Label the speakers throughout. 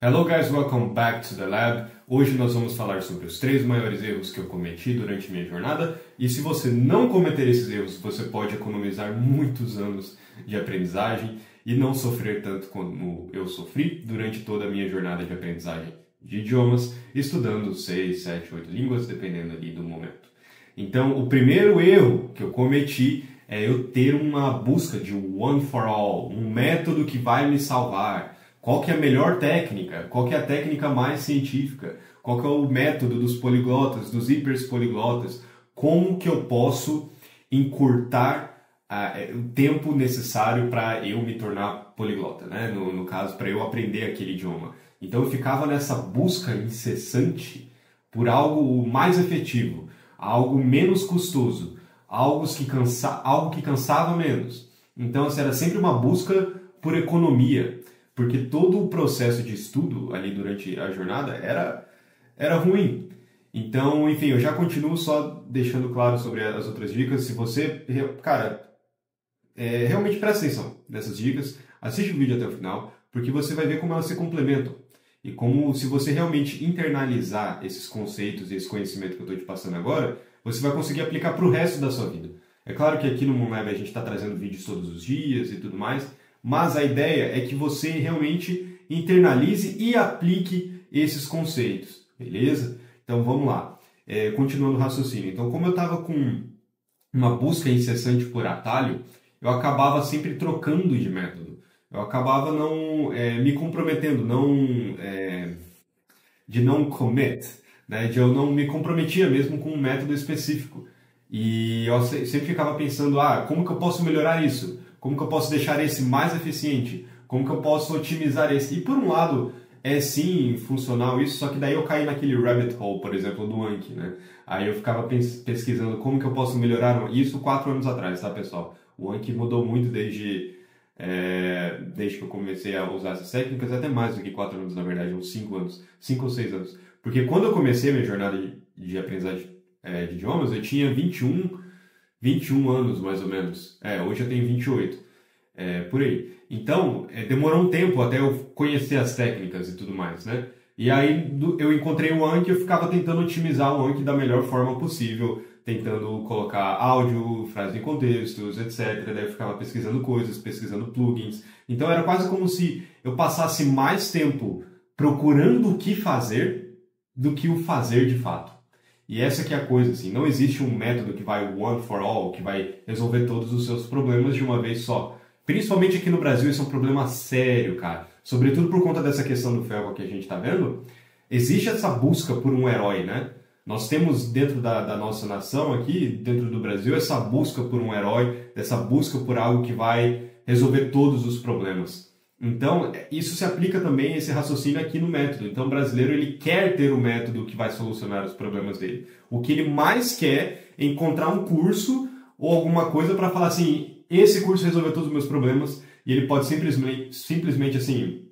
Speaker 1: Hello guys, welcome back to the lab. Hoje nós vamos falar sobre os 3 maiores erros que eu cometi durante minha jornada e se você não cometer esses erros, você pode economizar muitos anos de aprendizagem e não sofrer tanto como eu sofri durante toda a minha jornada de aprendizagem de idiomas, estudando 6, 7, 8 línguas, dependendo ali do momento. Então, o primeiro erro que eu cometi é eu ter uma busca de one for all, um método que vai me salvar. Qual que é a melhor técnica? Qual que é a técnica mais científica? Qual que é o método dos poliglotas, dos hiperpoliglotas? Como que eu posso encurtar o tempo necessário para eu me tornar poliglota, né? No caso, para eu aprender aquele idioma. Então eu ficava nessa busca incessante por algo mais efetivo, algo menos custoso, algo que cansava menos. Então assim, era sempre uma busca por economia, porque todo o processo de estudo ali durante a jornada era ruim. Então, enfim, eu já continuo só deixando claro sobre as outras dicas. Se você, cara, realmente presta atenção nessas dicas, assiste o vídeo até o final, porque você vai ver como elas se complementam. E como, se você realmente internalizar esses conceitos e esse conhecimento que eu estou te passando agora, você vai conseguir aplicar para o resto da sua vida. É claro que aqui no Moonlab a gente está trazendo vídeos todos os dias e tudo mais, mas a ideia é que você realmente internalize e aplique esses conceitos, beleza? Então vamos lá, continuando o raciocínio. Então, como eu estava com uma busca incessante por atalho, eu acabava sempre trocando de método. Eu acabava não me comprometendo, de não commit, né? De eu não me comprometia mesmo com um método específico. E eu sempre ficava pensando, como que eu posso melhorar isso? Como que eu posso deixar esse mais eficiente? Como que eu posso otimizar esse? E por um lado, é sim funcional isso, só que daí eu caí naquele rabbit hole, por exemplo, do Anki, né? Aí eu ficava pesquisando como que eu posso melhorar isso 4 anos atrás, tá, pessoal? O Anki mudou muito desde que eu comecei a usar essas técnicas, até mais do que 4 anos, na verdade, uns 5 anos, 5 ou 6 anos. Porque quando eu comecei a minha jornada de aprendizagem de idiomas, eu tinha 21 anos, mais ou menos. Hoje eu tenho 28, por aí. Então, demorou um tempo até eu conhecer as técnicas e tudo mais, né? E aí eu encontrei o Anki e eu ficava tentando otimizar o Anki da melhor forma possível, tentando colocar áudio, frases em contextos, etc. Daí eu ficava pesquisando coisas, pesquisando plugins. Então era quase como se eu passasse mais tempo procurando o que fazer do que o fazer de fato. E essa que é a coisa, assim, não existe um método que vai one for all, que vai resolver todos os seus problemas de uma vez só. Principalmente aqui no Brasil, isso é um problema sério, cara. Sobretudo por conta dessa questão do ferro que a gente tá vendo, existe essa busca por um herói, né? Nós temos dentro da nossa nação aqui, dentro do Brasil, essa busca por um herói, essa busca por algo que vai resolver todos os problemas. Então, isso se aplica também a esse raciocínio aqui no método. Então, o brasileiro ele quer ter o método que vai solucionar os problemas dele. O que ele mais quer é encontrar um curso ou alguma coisa para falar assim, esse curso resolveu todos os meus problemas, e ele pode simplesmente assim,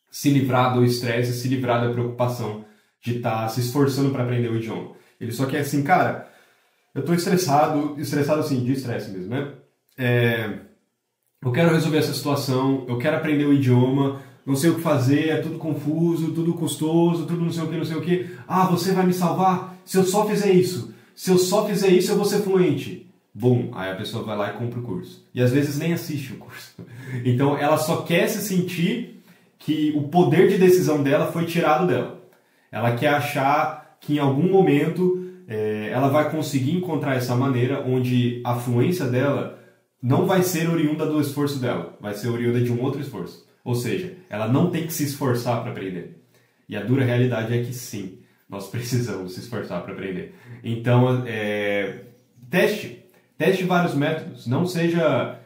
Speaker 1: se livrar do estresse, se livrar da preocupação de estar se esforçando para aprender o idioma. Ele só quer assim, cara, eu estou estressado assim, de estresse mesmo, né? Eu quero resolver essa situação, eu quero aprender o idioma, não sei o que fazer, é tudo confuso, tudo custoso, tudo não sei o que. Você vai me salvar se eu só fizer isso. Se eu só fizer isso, eu vou ser fluente. Bom, aí a pessoa vai lá e compra o curso. E às vezes nem assiste o curso. Então ela só quer se sentir que o poder de decisão dela foi tirado dela. Ela quer achar que em algum momento ela vai conseguir encontrar essa maneira onde a fluência dela não vai ser oriunda do esforço dela, vai ser oriunda de um outro esforço. Ou seja, ela não tem que se esforçar para aprender. E a dura realidade é que sim, nós precisamos se esforçar para aprender. Então, teste vários métodos, não seja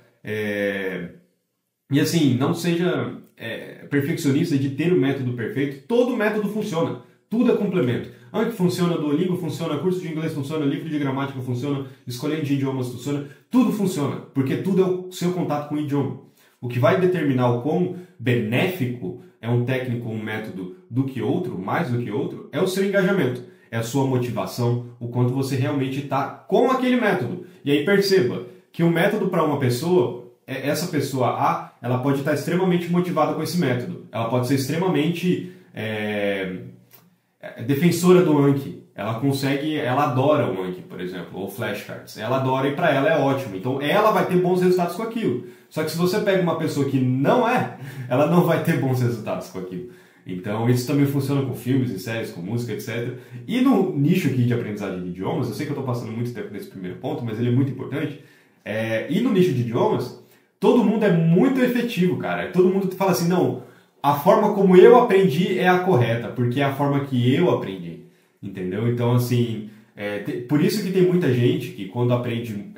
Speaker 1: perfeccionista de ter o método perfeito. Todo método funciona, tudo é complemento. Anki funciona, Duolingo funciona, curso de inglês funciona, livro de gramática funciona, escolhendo de idiomas funciona, tudo funciona, porque tudo é o seu contato com o idioma. O que vai determinar o quão benéfico é um técnico, um método do que outro, mais do que outro, é o seu engajamento, é a sua motivação, o quanto você realmente está com aquele método. E aí perceba que o método para uma pessoa, essa pessoa A, ela pode estar extremamente motivada com esse método, ela pode ser extremamente defensora do Anki. Ela adora o Anki, por exemplo, ou flashcards. Ela adora e para ela é ótimo. Então ela vai ter bons resultados com aquilo. Só que se você pega uma pessoa que não ela não vai ter bons resultados com aquilo. Então isso também funciona com filmes e séries, com música, etc. E no nicho aqui de aprendizagem de idiomas, eu sei que eu estou passando muito tempo nesse primeiro ponto, mas ele é muito importante. E no nicho de idiomas, todo mundo é muito efetivo, cara. Todo mundo fala assim, não, a forma como eu aprendi é a correta, porque é a forma que eu aprendi. Entendeu? Então, assim, por isso que tem muita gente que quando aprende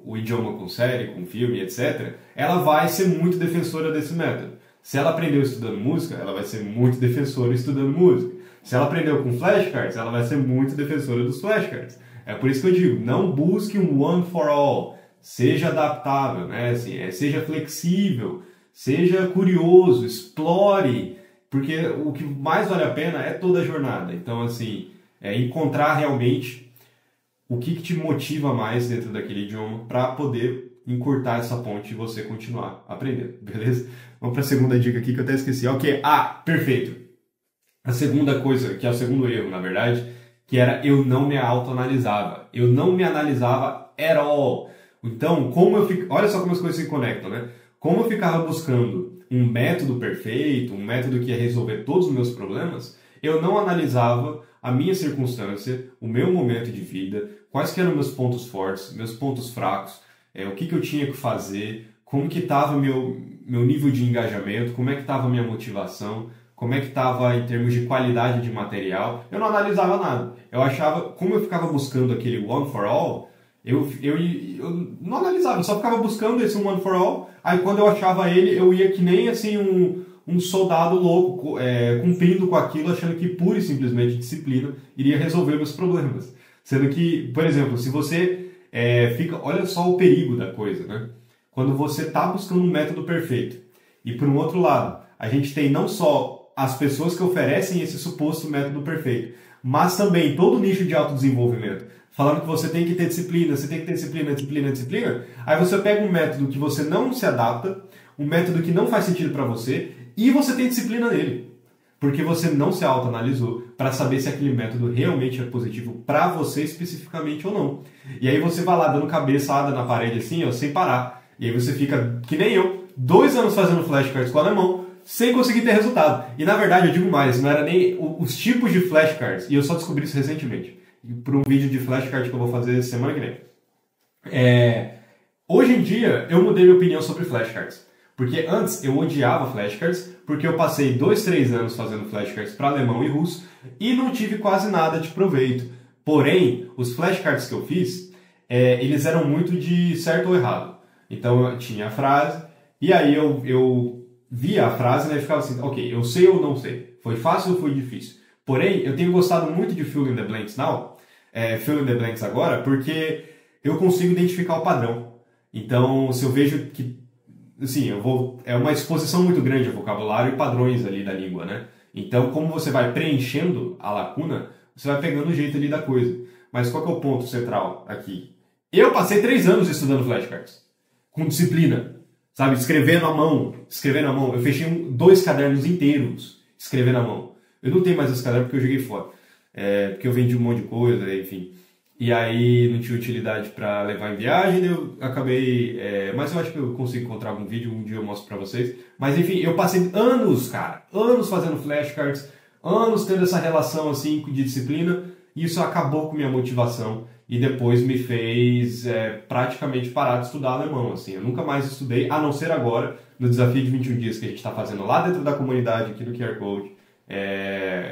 Speaker 1: o idioma com série, com filme, etc., ela vai ser muito defensora desse método. Se ela aprendeu estudando música, ela vai ser muito defensora estudando música. Se ela aprendeu com flashcards, ela vai ser muito defensora dos flashcards. É por isso que eu digo, não busque um one for all. Seja adaptável, né? Assim, seja flexível, seja curioso, explore, porque o que mais vale a pena é toda a jornada. Então, assim, encontrar realmente o que te motiva mais dentro daquele idioma para poder encurtar essa ponte e você continuar aprendendo, beleza? Vamos para a segunda dica aqui que eu até esqueci. Ok, perfeito. A segunda coisa, que é o segundo erro, na verdade, que era eu não me autoanalisava. Eu não me analisava at all. Então, olha só como as coisas se conectam, né? Como eu ficava buscando um método perfeito, um método que ia resolver todos os meus problemas, eu não analisava a minha circunstância, o meu momento de vida, quais que eram meus pontos fortes, meus pontos fracos, o que eu tinha que fazer, como que estava meu nível de engajamento, como é que estava a minha motivação, como é que estava em termos de qualidade de material. Eu não analisava nada. Eu achava, como eu ficava buscando aquele one for all, eu não analisava, eu só ficava buscando esse one for all, aí quando eu achava ele, eu ia que nem assim um soldado louco, cumprindo com aquilo, achando que pura e simplesmente disciplina iria resolver meus problemas. Sendo que, por exemplo, se você olha só o perigo da coisa, né? Quando você está buscando um método perfeito, e por um outro lado, a gente tem não só as pessoas que oferecem esse suposto método perfeito, mas também todo o nicho de autodesenvolvimento, falando que você tem que ter disciplina, você tem que ter disciplina, disciplina, disciplina, aí você pega um método que você não se adapta, um método que não faz sentido para você, e você tem disciplina nele, porque você não se autoanalisou para saber se aquele método realmente é positivo para você especificamente ou não. E aí você vai lá dando cabeçada na parede assim, ó, sem parar. E aí você fica, que nem eu, 2 anos fazendo flashcards com o alemão, sem conseguir ter resultado. E na verdade, eu digo mais, não era nem os tipos de flashcards, e eu só descobri isso recentemente, por um vídeo de flashcard que eu vou fazer semana que vem. Hoje em dia, eu mudei minha opinião sobre flashcards. Porque antes eu odiava flashcards, porque eu passei 2, 3 anos fazendo flashcards para alemão e russo, e não tive quase nada de proveito. Porém, os flashcards que eu fiz, eles eram muito de certo ou errado. Então, eu tinha a frase, e aí eu via a frase, né, e ficava assim, ok, eu sei ou não sei? Foi fácil ou foi difícil? Porém, eu tenho gostado muito de Fill in the Blanks now, Fill in the Blanks agora, porque eu consigo identificar o padrão. Então, se eu vejo que, assim, é uma exposição muito grande a vocabulário e padrões ali da língua, né? Então, como você vai preenchendo a lacuna, você vai pegando o jeito ali da coisa. Mas qual que é o ponto central aqui? Eu passei 3 anos estudando flashcards, com disciplina, sabe? Escrevendo à mão. Eu fechei 2 cadernos inteiros escrevendo à mão. Eu não tenho mais esse caderno porque eu joguei fora. Porque eu vendi um monte de coisa, enfim. E aí não tinha utilidade para levar em viagem, eu acabei... mas eu acho que eu consigo encontrar algum vídeo, um dia eu mostro para vocês. Mas enfim, eu passei anos, cara, anos fazendo flashcards, anos tendo essa relação assim de disciplina, e isso acabou com minha motivação e depois me fez praticamente parar de estudar alemão. Assim. Eu nunca mais estudei, a não ser agora, no desafio de 21 dias que a gente está fazendo lá dentro da comunidade, aqui no QR Code.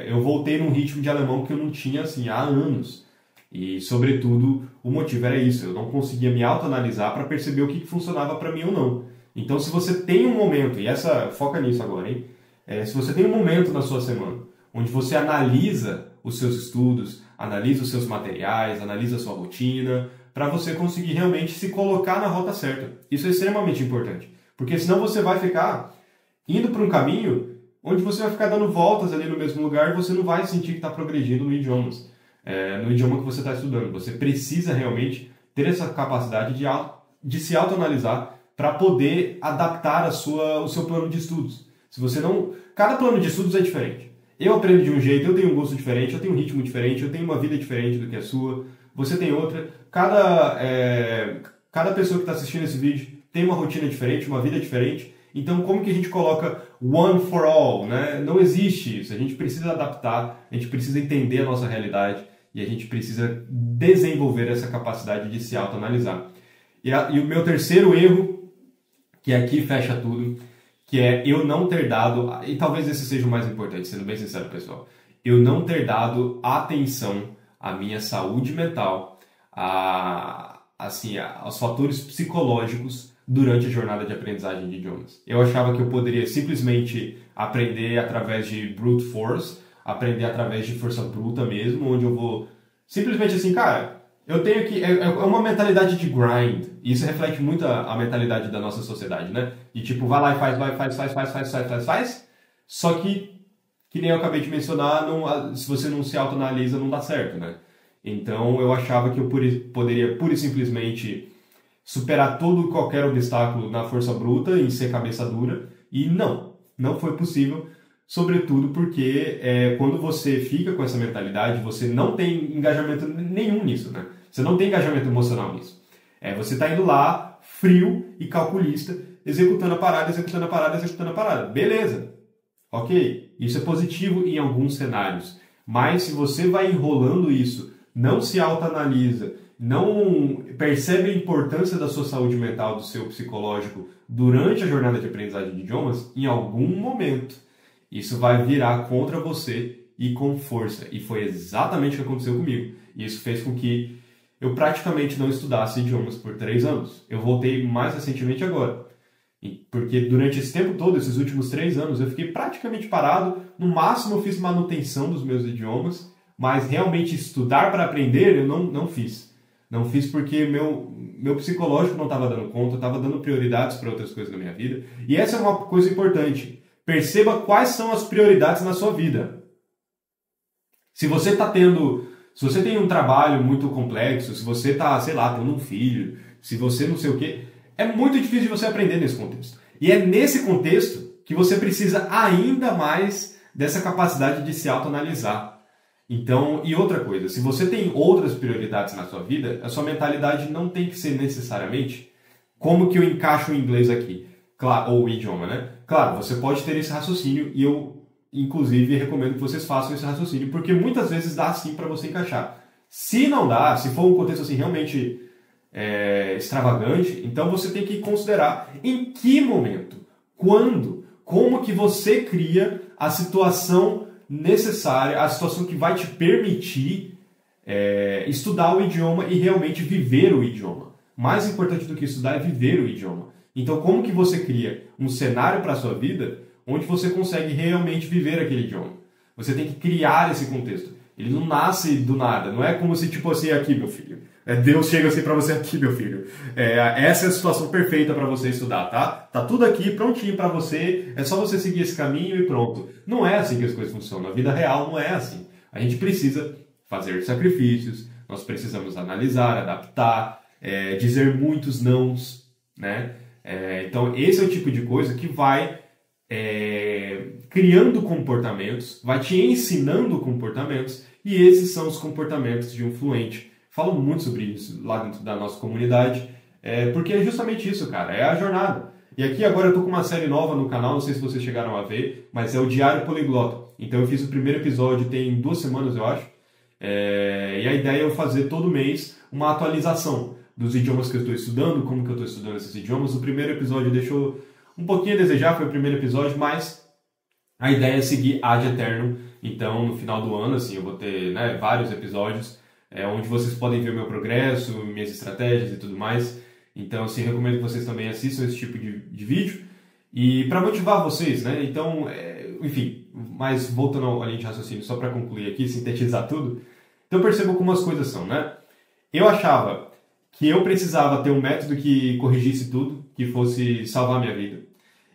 Speaker 1: Eu voltei num ritmo de alemão que eu não tinha assim, há anos. E, sobretudo, o motivo era isso. Eu não conseguia me autoanalisar para perceber o que funcionava para mim ou não. Então, se você tem um momento, e foca nisso agora, hein? Se você tem um momento na sua semana onde você analisa os seus estudos, analisa os seus materiais, analisa a sua rotina, para você conseguir realmente se colocar na rota certa. Isso é extremamente importante. Porque senão você vai ficar indo para um caminho onde você vai ficar dando voltas ali no mesmo lugar e você não vai sentir que está progredindo no idioma que você está estudando. Você precisa realmente ter essa capacidade de se autoanalisar para poder adaptar o seu plano de estudos. Se você não cada plano de estudos é diferente. Eu aprendo de um jeito, eu tenho um gosto diferente, eu tenho um ritmo diferente, eu tenho uma vida diferente do que a sua, você tem outra. Cada pessoa que está assistindo esse vídeo tem uma rotina diferente, uma vida diferente. Então, como que a gente coloca one for all, né? Não existe isso. A gente precisa adaptar, a gente precisa entender a nossa realidade e a gente precisa desenvolver essa capacidade de se autoanalisar. E o meu terceiro erro, que aqui fecha tudo, que é eu não ter dado, e talvez esse seja o mais importante, sendo bem sincero, pessoal, eu não ter dado atenção à minha saúde mental, aos fatores psicológicos durante a jornada de aprendizagem de idiomas. Eu achava que eu poderia simplesmente aprender através de brute force, aprender através de força bruta mesmo, onde eu vou simplesmente assim, cara, eu tenho que... É uma mentalidade de grind. E isso reflete muito a mentalidade da nossa sociedade, né? De tipo, vai lá e faz. Só que nem eu acabei de mencionar, se você não se autoanalisa, não dá certo, né? Então, eu achava que eu poderia pura e simplesmente superar todo e qualquer obstáculo na força bruta, em ser cabeça dura, e não foi possível, sobretudo porque quando você fica com essa mentalidade, você não tem engajamento nenhum nisso, né? Você não tem engajamento emocional nisso. Você está indo lá, frio e calculista, executando a parada. Beleza, ok, isso é positivo em alguns cenários, mas se você vai enrolando isso, não se autoanalisa, não percebe a importância da sua saúde mental, do seu psicológico durante a jornada de aprendizagem de idiomas, em algum momento isso vai virar contra você e com força. E foi exatamente o que aconteceu comigo. E isso fez com que eu praticamente não estudasse idiomas por 3 anos. Eu voltei mais recentemente agora. Porque durante esse tempo todo, esses últimos 3 anos, eu fiquei praticamente parado. No máximo eu fiz manutenção dos meus idiomas, mas realmente estudar para aprender eu não fiz. Não fiz porque meu psicológico não estava dando conta, eu estava dando prioridades para outras coisas na minha vida. E essa é uma coisa importante. Perceba quais são as prioridades na sua vida. Se você tem um trabalho muito complexo, se você está, sei lá, tendo um filho, se você não sei o quê, é muito difícil de você aprender nesse contexto. E é nesse contexto que você precisa ainda mais dessa capacidade de se autoanalisar. Então, e outra coisa, se você tem outras prioridades na sua vida, a sua mentalidade não tem que ser necessariamente como que eu encaixo o inglês aqui, claro, ou o idioma, né? Claro, você pode ter esse raciocínio e eu, inclusive, recomendo que vocês façam esse raciocínio, porque muitas vezes dá sim para você encaixar. Se não dá, se for um contexto assim realmente extravagante, então você tem que considerar em que momento, quando, como que você cria a situação necessária, a situação que vai te permitir estudar o idioma e realmente viver o idioma. Mais importante do que estudar é viver o idioma. Então, como que você cria um cenário para a sua vida onde você consegue realmente viver aquele idioma? Você tem que criar esse contexto. Ele não nasce do nada. Não é como se, tipo assim, aqui, meu filho. Deus chega assim para você, aqui, meu filho. Essa é a situação perfeita para você estudar, tá? Tá tudo aqui, prontinho para você. É só você seguir esse caminho e pronto. Não é assim que as coisas funcionam. Na vida real não é assim. A gente precisa fazer sacrifícios. Nós precisamos analisar, adaptar, dizer muitos nãos, né? Então, esse é o tipo de coisa que vai criando comportamentos, vai te ensinando comportamentos, e esses são os comportamentos de um fluente. Falo muito sobre isso lá dentro da nossa comunidade, porque é justamente isso, cara, é a jornada. E aqui agora eu tô com uma série nova no canal, não sei se vocês chegaram a ver, mas é o Diário Poliglota. Então eu fiz o primeiro episódio tem 2 semanas, eu acho, e a ideia é eu fazer todo mês uma atualização dos idiomas que eu estou estudando, como que eu estou estudando esses idiomas. O primeiro episódio deixou um pouquinho a desejar, foi o primeiro episódio, mas a ideia é seguir ad eternum. Então, no final do ano, assim, eu vou ter vários episódios onde vocês podem ver o meu progresso, minhas estratégias e tudo mais. Então, assim, recomendo que vocês também assistam esse tipo de vídeo. E para motivar vocês, né? Então, enfim, mas voltando à linha de raciocínio, só para concluir aqui, sintetizar tudo. Então, perceba como as coisas são, né? Eu achava que eu precisava ter um método que corrigisse tudo, que fosse salvar a minha vida.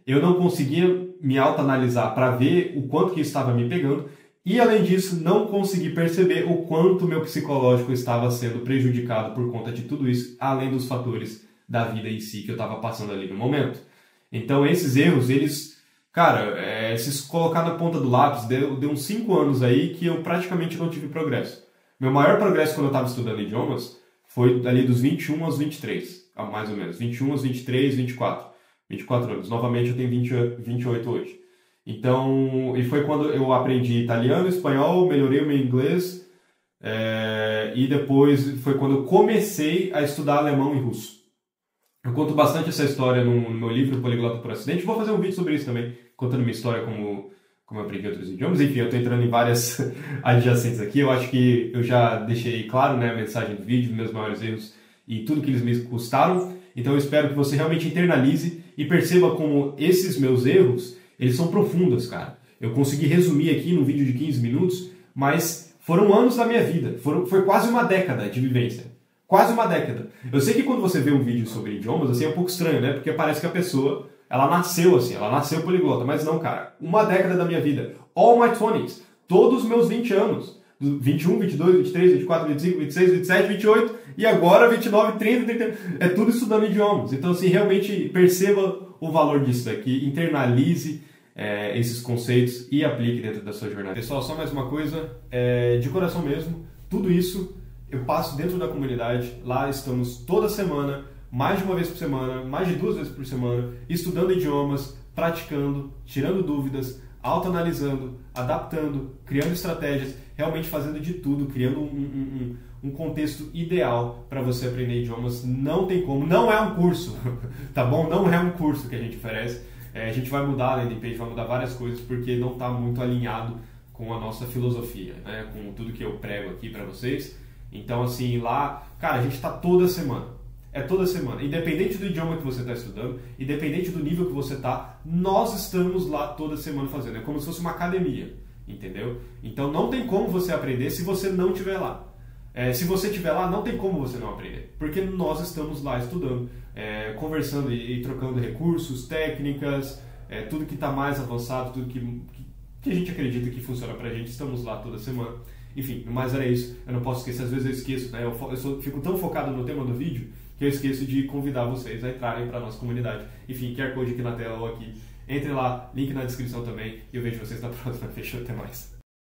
Speaker 1: Eu não conseguia me autoanalisar para ver o quanto que estava me pegando e, além disso, não consegui perceber o quanto meu psicológico estava sendo prejudicado por conta de tudo isso, além dos fatores da vida em si que eu estava passando ali no momento. Então, esses erros, eles Cara, se colocar na ponta do lápis, deu uns 5 anos aí que eu praticamente não tive progresso. Meu maior progresso quando eu estava estudando idiomas foi ali dos 21 aos 23, mais ou menos. 21 aos 23, 24. 24 anos. Novamente eu tenho 28 hoje. Então, e foi quando eu aprendi italiano, espanhol, melhorei o meu inglês, e depois foi quando eu comecei a estudar alemão e russo. Eu conto bastante essa história no meu livro Poliglota por Acidente. Vou fazer um vídeo sobre isso também, contando minha história como eu aprendi outros idiomas. Enfim, eu estou entrando em várias adjacentes aqui. Eu acho que eu já deixei claro, né, a mensagem do vídeo, meus maiores erros e tudo que eles me custaram. Então eu espero que você realmente internalize e perceba como esses meus erros, eles são profundos, cara. Eu consegui resumir aqui num vídeo de 15 minutos, mas foram anos da minha vida. Foi quase uma década de vivência. Quase uma década. Eu sei que quando você vê um vídeo sobre idiomas, assim, é um pouco estranho, né? Porque parece que a pessoa, ela nasceu assim, ela nasceu poliglota. Mas não, cara. Uma década da minha vida. All my 20s. Todos os meus 20 anos. 21, 22, 23, 24, 25, 26, 27, 28 e agora 29, 30, 30. É tudo estudando idiomas. Então, assim, realmente perceba o valor disso daqui. Internalize esses conceitos e aplique dentro da sua jornada. Pessoal, só mais uma coisa. De coração mesmo, tudo isso eu passo dentro da comunidade, lá estamos toda semana, mais de uma vez por semana, mais de 2 vezes por semana, estudando idiomas, praticando, tirando dúvidas, autoanalisando, adaptando, criando estratégias, realmente fazendo de tudo, criando um contexto ideal para você aprender idiomas. Não tem como, não é um curso, tá bom? Não é um curso que a gente oferece. A gente vai mudar a landing page, vai mudar várias coisas, porque não está muito alinhado com a nossa filosofia, né? Com tudo que eu prego aqui para vocês. Então, assim, lá, cara, a gente está toda semana. É toda semana. Independente do idioma que você está estudando, independente do nível que você está, nós estamos lá toda semana fazendo. É como se fosse uma academia, entendeu? Então, não tem como você aprender se você não estiver lá. Se você estiver lá, não tem como você não aprender. Porque nós estamos lá estudando, conversando e trocando recursos, técnicas, tudo que está mais avançado, tudo que a gente acredita que funciona pra gente, estamos lá toda semana. Enfim, mas era isso. Eu não posso esquecer, às vezes eu esqueço, né? Fico tão focado no tema do vídeo que eu esqueço de convidar vocês a entrarem para a nossa comunidade. Enfim, QR Code aqui na tela ou aqui. Entre lá, link na descrição também, e eu vejo vocês na próxima. Fechou, até mais.